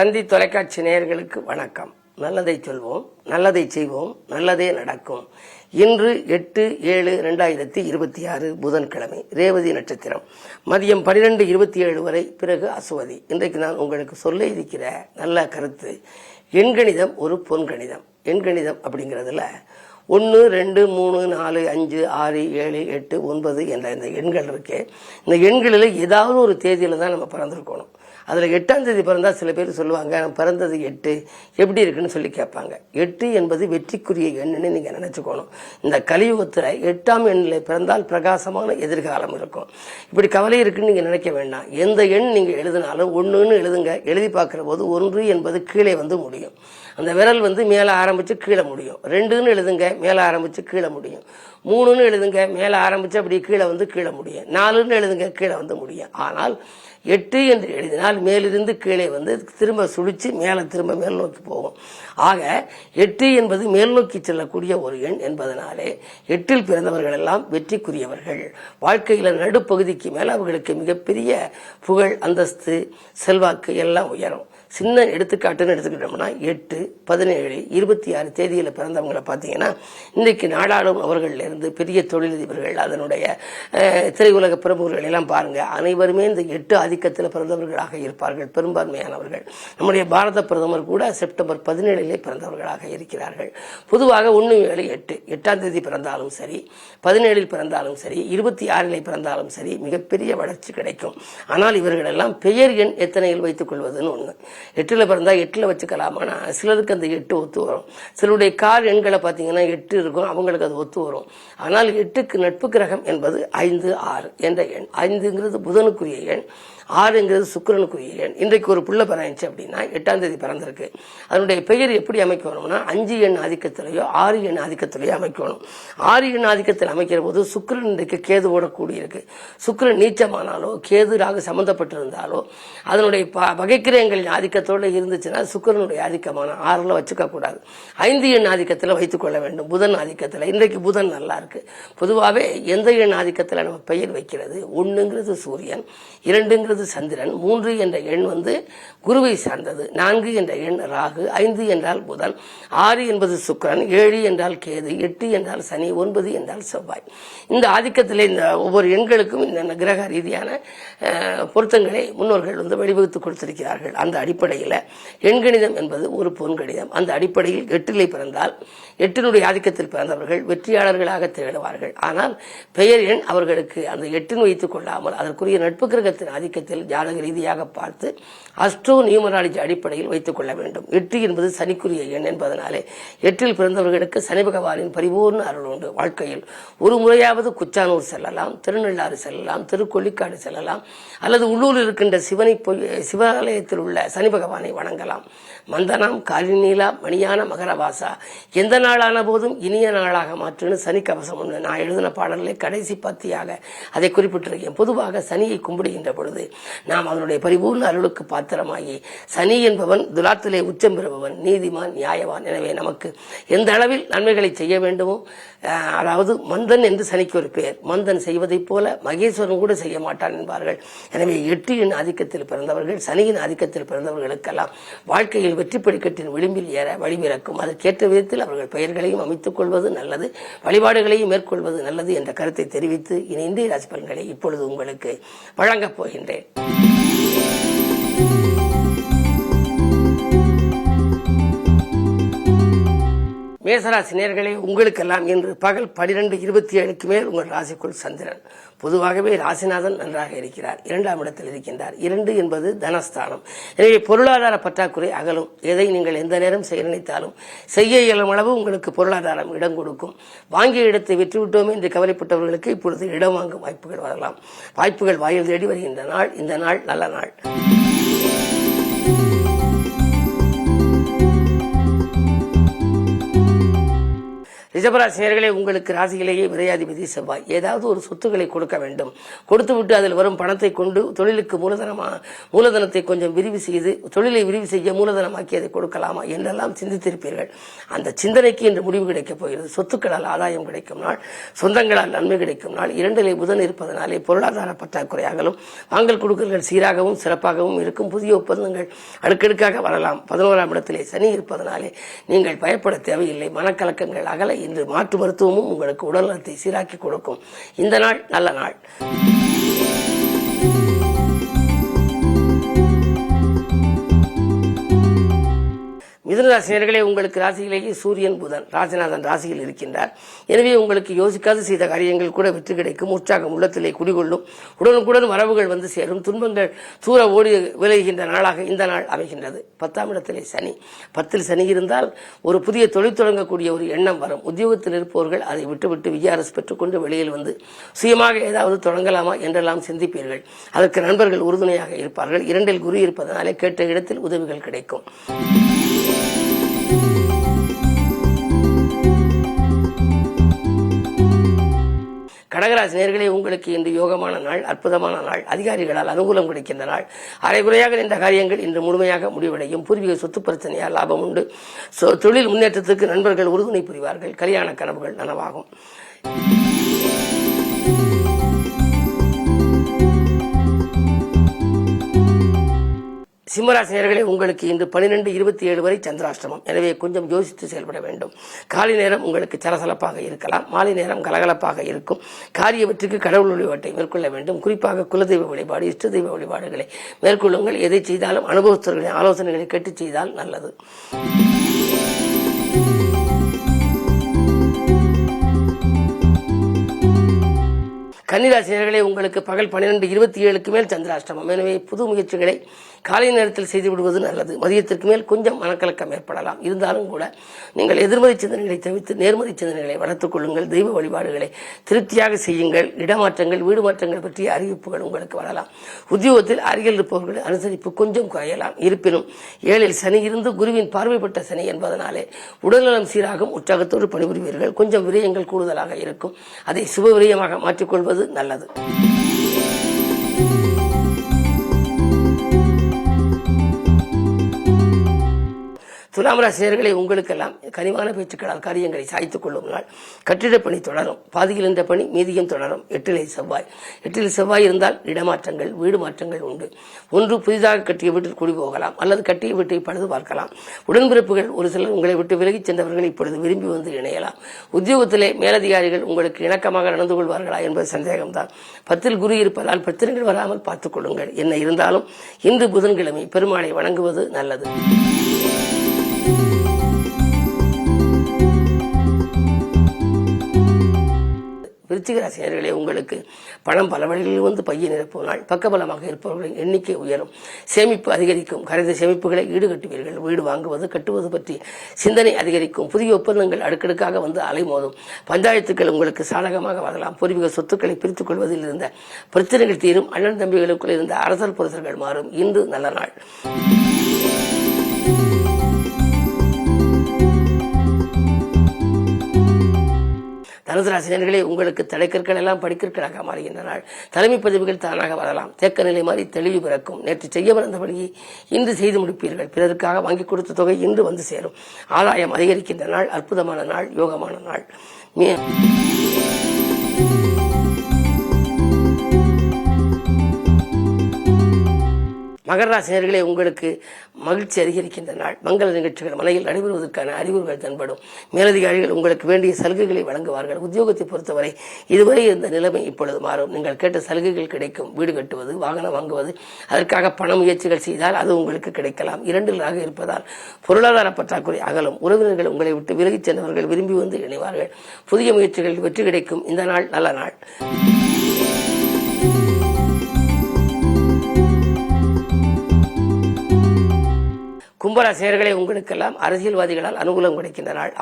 தந்தி தொலைக்காட்சி நேயர்களுக்கு வணக்கம். நல்லதை சொல்வோம், நல்லதை செய்வோம், நல்லதே நடக்கும். இன்று 8/7/2026 புதன்கிழமை, ரேவதி நட்சத்திரம், மதியம் 12:27 வரை, பிறகு அசுவதி. இன்றைக்கு நான் உங்களுக்கு சொல்ல இருக்கிற நல்ல கருத்து, எண்கணிதம் ஒரு பொன்கணிதம். எண்கணிதம் அப்படிங்கிறதுல 1, 2, 3, 4, 5, 6, 7, 8, 9 என்ற இந்த எண்கள் இருக்கு. இந்த எண்களில் ஏதாவது ஒரு தேதியில தான் நம்ம பிறந்திருக்கணும். அதில் 8ஆம் தேதி பிறந்தால் சில பேர் சொல்லுவாங்க, நான் பிறந்தது 8 எப்படி இருக்குன்னு சொல்லி கேட்பாங்க. 8 என்பது வெற்றிக்குரிய எண்ணுன்னு நீங்கள் நினச்சிக்கணும். இந்த கலியுகத்தில் 8ஆம் எண்ணில் பிறந்தால் பிரகாசமான எதிர்காலம் இருக்கும். இப்படி கவலை இருக்குன்னு நீங்கள் நினைக்க வேண்டாம். எந்த எண் நீங்கள் எழுதினாலும் 1ன்னு எழுதுங்க. எழுதி பார்க்குற போது 1 என்பது கீழே வந்து முடியும். அந்த விரல் மேலே ஆரம்பித்து கீழே முடியும். 2ன்னு எழுதுங்க, மேலே ஆரம்பித்து கீழே முடியும். 3ன்னு எழுதுங்க, மேலே ஆரம்பித்து அப்படி கீழே வந்து கீழே முடியும். 4ன்னு எழுதுங்க, கீழே வந்து முடியும். ஆனால் 8 என்று எழுதினால் மேலிருந்து கீழே வந்து திரும்ப சுழிச்சு மேலே திரும்ப மேல் நோக்கி போகும். ஆக 8 என்பது மேல் நோக்கி செல்லக்கூடிய ஒரு எண் என்பதனாலே 8இல் பிறந்தவர்கள் எல்லாம் வெற்றிக்குரியவர்கள். வாழ்க்கையில் நடுப்பகுதிக்கு மேலே அவர்களுக்கு மிகப்பெரிய புகழ், அந்தஸ்து, செல்வாக்கு எல்லாம் உயரும். சின்ன எடுத்துக்காட்டுன்னு எடுத்துக்கிட்டோம்னா 8, 17, 26 தேதியில் பிறந்தவங்களை பார்த்தீங்கன்னா இன்றைக்கு நாடாளும் அவர்களிலிருந்து பெரிய தொழிலதிபர்கள், அதனுடைய திரையுலக பிரமுகர்கள் எல்லாம் பாருங்க, அனைவருமே இந்த 8 ஆதிக்கத்தில் பிறந்தவர்களாக இருப்பார்கள், பெரும்பான்மையானவர்கள். நம்முடைய பாரத பிரதமர் கூட செப்டம்பர் 17 பிறந்தவர்களாக இருக்கிறார்கள். பொதுவாக 1, 7, 8, 8ஆம் தேதி பிறந்தாலும் சரி, 17 பிறந்தாலும் சரி, 26 பிறந்தாலும் சரி, மிகப்பெரிய வளர்ச்சி கிடைக்கும். ஆனால் இவர்கள் எல்லாம் பெயர் எண் எத்தனையில் வைத்துக் கொள்வதுன்னு ஒன்று. 8ல் பிறந்தா 8ல் வச்சுக்கலாம். ஆனால் சிலருக்கு அந்த 8 ஒத்து வரும். சிலருடைய கால் எண்களை பார்த்தீங்கன்னா 8 இருக்கும், அவங்களுக்கு அது ஒத்து வரும். ஆனால் 8க்கு நட்பு கிரகம் என்பது 5, 6 என்ற எண். 5ங்கிறது புதனுக்குரிய எண், 6ங்கிறது சுக்கிரனுக்குரிய எண். இன்றைக்கு ஒரு புள்ள பிறந்துச்சு அப்படின்னா 8ஆம் தேதி பிறந்திருக்கு, அதனுடைய பெயர் எப்படி அமைக்கணும்னா 5 எண் ஆதிக்கத்திலேயோ 6 எண் ஆதிக்கத்திலேயோ அமைக்கணும். 6 எண் ஆதிக்கத்தில் அமைக்கிற போது சுக்கிரன் இன்றைக்கு கேதுவோட கூடியிருக்கு. சுக்கிரன் நீச்சமானாலோ கேது ராகு சம்பந்தப்பட்டிருந்தாலோ அதனுடைய வகைக்கிரகங்களின் ஆதிக்கத்தோடு இருந்துச்சுன்னா சுக்கிரனுடைய ஆதிக்கமான 6ல் வச்சுக்க கூடாது. 5 எண் ஆதிக்கத்தில் வைத்துக் கொள்ள வேண்டும். புதன் ஆதிக்கத்தில் இன்றைக்கு புதன் நல்லா இருக்கு. பொதுவாகவே எந்த எண் ஆதிக்கத்தில் நம்ம பெயர் வைக்கிறது, 1ங்கிறது சூரியன், 2ங்கிறது சந்திரன், 3 என்ற எண் குருவை சார்ந்தது, 4 என்ற எண் ராகு, 5 என்றால் புதன், 6 என்பது சுக்கிரன், 7 என்றால் கேது, 8 என்றால் சனி, 9 என்றால் செவ்வாய். இந்த ஆதிக்கத்தில் இந்த ஒவ்வொரு எண்களுக்கும் இந்த கிரக ரீதியான பொருத்தங்களை முன்னோர்கள் வழிவகுத்து கொடுத்திருக்கிறார்கள். அந்த அடிப்படையில் எண்கணிதம் என்பது ஒரு பொன்கணிதம். அந்த அடிப்படையில் 8ல் பிறந்தால் 8னுடைய ஆதிக்கத்தில் பிறந்தவர்கள் வெற்றியாளர்களாக திகழ்வார்கள். ஆனால் பெயர் எண் அவர்களுக்கு அந்த 8ன்னு வைத்துக் கொள்ளாமல் அதற்குரிய நட்பு கிரகத்தின் ஆதிக்கத்தில் ஜாதக ரீதியாக பார்த்து அஸ்ட்ரோ நியூமராலஜி அடிப்படையில் வைத்துக் கொள்ள வேண்டும். 8 என்பது சனிக்குரிய எண் என்பதனாலே 8ல் பிறந்தவர்களுக்கு சனி பகவானின் பரிபூர்ண அருள் உண்டு. வாழ்க்கையில் ஒரு முறையாவது குச்சானூர் செல்லலாம், திருநள்ளாறு செல்லலாம், திருக்கொள்ளிக்காடு செல்லலாம், அல்லது உள்ளூரில் இருக்கின்ற சிவாலயத்தில் உள்ள சனி பகவானை வணங்கலாம். மந்தனாம் காலினீலா மணியான மகரவாசா, எந்த நாளான போதும் இனிய நாளாக மாற்றுன்னு சனி கவசம் ஒன்று நான் எழுதின பாடல்களை கடைசி பத்தியாக அதை குறிப்பிட்டிருக்கேன். பொதுவாக சனியை கும்பிடுகின்ற பொழுது நாம் அதனுடைய பரிபூர்ண அருளுக்கு பாத்திரமாகி, சனி என்பவன் துலாத்திலே உச்சம் பெறுபவன், நீதிமான், நியாயவான். எனவே நமக்கு எந்த அளவில் நன்மைகளை செய்ய வேண்டுமோ, அதாவது மந்தன் என்று சனிக்கு ஒரு பெயர், மந்தன் செய்வதைப் போல மகேஸ்வரன் கூட செய்ய மாட்டான் என்பார்கள். எனவே 8 எண் ஆதிக்கத்தில் பிறந்தவர்கள், சனியின் ஆதிக்கத்தில் பிறந்தவர்களுக்கெல்லாம் வாழ்க்கையில் வெற்றி படிக்கட்டின் விளிம்பில் ஏற வழிபிறக்கும். அதற்கேற்ற விதத்தில் அவர்கள் பெயர்களையும் அமைத்துக் கொள்வது நல்லது, வழிபாடுகளையும் மேற்கொள்வது நல்லது என்ற கருத்தை தெரிவித்து இன்றைய ராசி பலன்களை இப்பொழுது உங்களுக்கு வழங்கப் போகின்றேன். மேசராசி நேயர்களே, உங்களுக்கெல்லாம் இன்று பகல் 12:27 மேல் உங்கள் ராசிக்குள் சந்திரன். பொதுவாகவே ராசிநாதன் நன்றாக இருக்கிறார், 2ஆம் இடத்தில் இருக்கின்றார். 2 என்பது தனஸ்தானம். எனவே பொருளாதார பற்றாக்குறை அகலும். எதை நீங்கள் எந்த நேரம் செய்ய நினைத்தாலும் செய்ய இயலும் அளவு உங்களுக்கு பொருளாதாரம் இடம் கொடுக்கும். வாங்கிய இடத்தை விற்றுவிட்டோமே என்று கவலைப்பட்டவர்களுக்கு இப்பொழுது இடம் வாங்கும் வாய்ப்புகள் வரலாம். வாய்ப்புகள் வாயில் தேடி வருகின்ற நாள் இந்த நாள் நல்ல நாள். ரிஷபராசினியர்களே, உங்களுக்கு ராசியிலேயே விரையாதிபதி செவ்வாய். ஏதாவது ஒரு சொத்துக்களை கொடுக்க வேண்டும், கொடுத்துவிட்டு அதில் வரும் பணத்தை கொண்டு தொழிலுக்கு மூலதனத்தை கொஞ்சம் விரிவு செய்து தொழிலை விரிவு செய்ய மூலதனமாக்கி அதை கொடுக்கலாமா என்றெல்லாம் சிந்தித்திருப்பீர்கள். அந்த சிந்தனைக்கு இன்று முடிவு கிடைக்கப் போகிறது. சொத்துக்களால் ஆதாயம் கிடைக்கும் நாள், சொந்தங்களால் நன்மை கிடைக்கும் நாள். 2 புதன் இருப்பதனாலே பொருளாதார பற்றாக்குறையாகலும் வாங்கல் கொடுக்கல்கள் சீராகவும் சிறப்பாகவும் இருக்கும். புதிய ஒப்பந்தங்கள் அடுக்கடுக்காக வரலாம். 11ஆம் இடத்திலே சனி இருப்பதனாலே நீங்கள் பயப்பட தேவையில்லை. மனக்கலக்கங்கள் அகல. இன்று மாற்று மருத்துவமும் உங்களுக்கு உடல்நலத்தை சீராக்கி கொடுக்கும். இந்த நாள் நல்ல நாள். மிதுனராசினியர்களே, உங்களுக்கு ராசியிலேயே சூரியன் புதன் ராசிநாதன் ராசியில் இருக்கின்றார். எனவே உங்களுக்கு யோசிக்காது செய்த காரியங்கள் கூட வெற்றி கிடைக்கும். உற்சாகம் உள்ளத்திலே குடிகொள்ளும். உடனுக்குடன் வரவுகள் வந்து சேரும். துன்பங்கள் தூர ஓடி விளைகின்ற நாளாக இந்த நாள் அமைகின்றது. 10ஆம் இடத்திலே சனி. 10ல் சனி இருந்தால் ஒரு புதிய தொழில் தொடங்கக்கூடிய ஒரு எண்ணம் வரும். உத்தியோகத்தில் இருப்பவர்கள் அதை விட்டுவிட்டு விஆர்எஸ் பெற்றுக்கொண்டு வெளியில் வந்து சுயமாக ஏதாவது தொடங்கலாமா என்றெல்லாம் சிந்திப்பீர்கள். அதற்கு நண்பர்கள் உறுதுணையாக இருப்பார்கள். 2ல் குரு இருப்பதனாலே கேட்ட இடத்தில் உதவிகள் கிடைக்கும். கடகராசி நேயர்களே, உங்களுக்கு இன்று யோகமான நாள், அற்புதமான நாள். அதிகாரிகளால் அனுகூலம் கிடைக்கின்ற நாள். அரைகுறையாக நின்ற காரியங்கள் இன்று முழுமையாக முடிவடையும். பூர்வீக சொத்து பிரச்சனையால் லாபம் உண்டு. தொழில் முன்னேற்றத்துக்கு நண்பர்கள் உறுதுணை புரிவார்கள். கல்யாண கனவுகள் நனவாகும். சிம்மராசினியர்களே, உங்களுக்கு இன்று 12:27 வரை சந்திராஷ்டமம். எனவே கொஞ்சம் யோசித்து செயல்பட வேண்டும். காலை நேரம் உங்களுக்கு சலசலப்பாக இருக்கலாம். மாலை நேரம் கலகலப்பாக இருக்கும். காரிய வெற்றிக்கு கடவுள் வழிபாட்டை மேற்கொள்ள வேண்டும். குறிப்பாக குலதெய்வ வழிபாடு, இஷ்ட தெய்வ வழிபாடுகளை மேற்கொள்ளுங்கள். எதை செய்தாலும் அனுபவஸ்தர்களின் ஆலோசனைகளை கேட்டு செய்தால் நல்லது. கன்னிராசினியர்களே, உங்களுக்கு பகல் 12:27க்கு மேல் சந்திராஷ்டமம். எனவே புது முயற்சிகளை காலை நேரத்தில் செய்து விடுவது நல்லது. மதியத்திற்கு மேல் கொஞ்சம் மனக்கலக்கம் ஏற்படலாம். இருந்தாலும் கூட நீங்கள் எதிர்மறை சிந்தனைகளை தவிர்த்து நேர்மறை சிந்தனைகளை வளர்த்துக் கொள்ளுங்கள். தெய்வ வழிபாடுகளை திருப்தியாக செய்யுங்கள். இடமாற்றங்கள், வீடு மாற்றங்கள் பற்றிய அறிவிப்புகள் உங்களுக்கு வரலாம். உத்தியோகத்தில் அருகில் இருப்பவர்கள் அனுசரிப்பு கொஞ்சம் குறையலாம். இருப்பினும் 7ல் சனி இருந்து குருவின் பார்வைப்பட்ட சனி என்பதனாலே உடல்நலம் சீராகும். உற்சாகத்தோடு பணிபுரிவீர்கள். கொஞ்சம் விரயங்கள் கூடுதலாக இருக்கும். அதை சுப விரயமாக மாற்றிக்கொள்வது நல்லது. துலாம் ராசினியர்களே, உங்களுக்கெல்லாம் கனிவான பேச்சுக்களால் காரியங்களை சாய்த்துக் கொள்ளும் நாள். கட்டிடப் பணி தொடரும். பாதியில் என்ற பணி மீதியும் தொடரும். 8ல் செவ்வாய் இருந்தால் இடமாற்றங்கள், வீடு மாற்றங்கள் உண்டு. ஒன்று புதிதாக கட்டிய வீட்டில் குடி போகலாம், அல்லது கட்டிய வீட்டை பழுது பார்க்கலாம். உடன்பிறப்புகள் ஒரு சிலர் உங்களை விட்டு விலகிச் சென்றவர்கள் இப்பொழுது விரும்பி வந்து இணையலாம். உத்தியோகத்திலே மேலதிகாரிகள் உங்களுக்கு இணக்கமாக நடந்து கொள்வார்களா என்பது சந்தேகம்தான். 10ல் குரு இருப்பதால் பிரச்சனைகள் வராமல் பார்த்துக் கொள்ளுங்கள். என்ன இருந்தாலும் இன்று புதன்கிழமை பெருமாளை வணங்குவது நல்லது. விருச்சிக ராசினியர்களே, உங்களுக்கு பணம் பல வழிகளில் வந்து பையை நிரப்பும் நாள். பக்கபலமாக இருப்பவர்களின் எண்ணிக்கை உயரும். சேமிப்பு அதிகரிக்கும். கரைந்த சேமிப்புகளை ஈடுகட்டுவீர்கள். வீடு வாங்குவது கட்டுவது பற்றி சிந்தனை அதிகரிக்கும். புதிய ஒப்பந்தங்கள் அடுக்கடுக்காக வந்து அலைமோதும். பஞ்சாயத்துக்கள் உங்களுக்கு சாதகமாக வரலாம். பூர்வீக சொத்துக்களை பிரித்துக் கொள்வதில் இருந்த பிரச்சனைகள் தீரும். அண்ணன் தம்பிகளுக்குள் இருந்த அரசல் புரசல்கள் மாறும். இன்று நல்ல நாள். தனுசு ராசினியர்களே, உங்களுக்கு தடைக்கற்கள் எல்லாம் படிக்கற்களாக மாறுகின்ற நாள். தலைமை பதவிகள் தானாக வரலாம். தேக்க நிலை மாறி தெளிவு பிறக்கும். நேற்று செய்ய மறந்தபடியை இன்று செய்து முடிப்பீர்கள். பிறருக்காக வாங்கி கொடுத்த தொகை இன்று வந்து சேரும். ஆதாயம் அதிகரிக்கின்ற நாள். அற்புதமான நாள். யோகமான நாள். மகர ராசினியர்களே, உங்களுக்கு மகிழ்ச்சி அதிகரிக்கின்ற நாள். மங்கள நிகழ்ச்சிகள் மனையில் நடைபெறுவதற்கான அறிகுறிகள் தென்படும். மேலதிகாரிகள் உங்களுக்கு வேண்டிய சலுகைகளை வழங்குவார்கள். உத்தியோகத்தை பொறுத்தவரை இதுவரை இருந்த நிலைமை இப்பொழுது மாறும். நீங்கள் கேட்ட சலுகைகள் கிடைக்கும். வீடு கட்டுவது, வாகனம் வாங்குவது, அதற்காக பண முயற்சிகள் செய்தால் அது உங்களுக்கு கிடைக்கலாம். 2ல் ராகு இருப்பதால் பொருளாதார பற்றாக்குறை அகலும். உறவினர்கள் உங்களை விட்டு விலகிச் சென்றவர்கள் விரும்பி வந்து இணைவார்கள். புதிய முயற்சிகளில் வெற்றி கிடைக்கும். இந்த நாள் நல்ல நாள். கும்பராசினியர்களே, உங்களுக்கெல்லாம் அரசியல்வாதிகளால் அனுகூலம் கிடைக்கின்ற நாள்.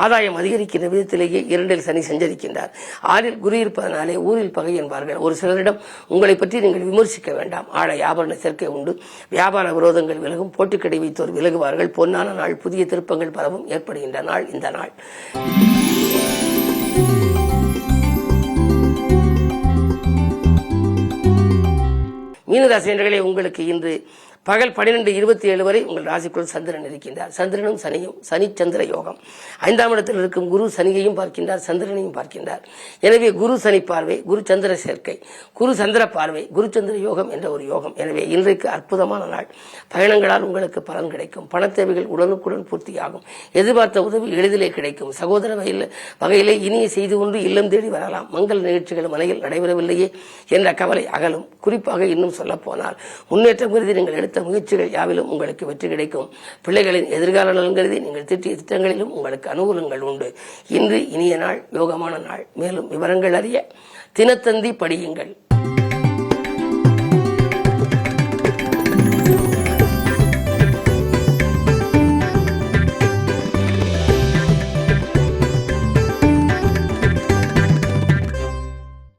ஆதாயம் அதிகரிக்கின்ற விதத்திலேயே 2 சனி சஞ்சரிக்கின்றார். 6 குரு இருப்பதனாலே ஊரில் பகை என்பார்கள். ஒரு சிலரிடம் உங்களை பற்றி நீங்கள் விமர்சிக்க வேண்டாம். ஆடை ஆபரண சேர்க்கை உண்டு. வியாபார விரோதங்கள் விலகும். போட்டிக்கடை வைத்தோர் விலகுவார்கள். பொன்னான நாள். புதிய திருப்பங்கள் பலவும் ஏற்படுகின்ற நாள் இந்த நாள். மீனராசினியர்களே, உங்களுக்கு இன்று பகல் 12:27 வரை உங்கள் ராசிக்குள் சந்திரன் இருக்கின்றார். சந்திரனும் சனியும் சனி சந்திர யோகம். 5ஆம் இடத்தில் இருக்கும் குரு சனியையும் பார்க்கின்றார், சந்திரனையும் பார்க்கின்றார். எனவே குரு சனி பார்வை, குரு சந்திர சேர்க்கை, குரு சந்திர பார்வை, குரு சந்திர யோகம் என்ற ஒரு யோகம். எனவே இன்றைக்கு அற்புதமான நாள். பயணங்களால் உங்களுக்கு பலன் கிடைக்கும். பண தேவைகள் உடனுக்குடன் பூர்த்தியாகும். எதிர்பார்த்த உதவி எளிதிலே கிடைக்கும். சகோதர வகையிலே இனிய செய்து கொண்டு இல்லம் தேடி வரலாம். மங்கள நிகழ்ச்சிகள் மனையில் நடைபெறவில்லையே என்ற கவலை அகலும். குறிப்பாக இன்னும் சொல்ல போனால் முன்னேற்றம் கருதி நீங்கள் எடுத்த முயற்சிகள் யாவிலும் உங்களுக்கு வெற்றி கிடைக்கும். பிள்ளைகளின் எதிர்கால நலன் கருதி நீங்கள் திட்டிய திட்டங்களிலும் உங்களுக்கு அனுகூலங்கள் உண்டு. இன்று இனிய நாள், யோகமான நாள். மேலும் விவரங்கள் அறிய தினத்தந்தி படியுங்கள்.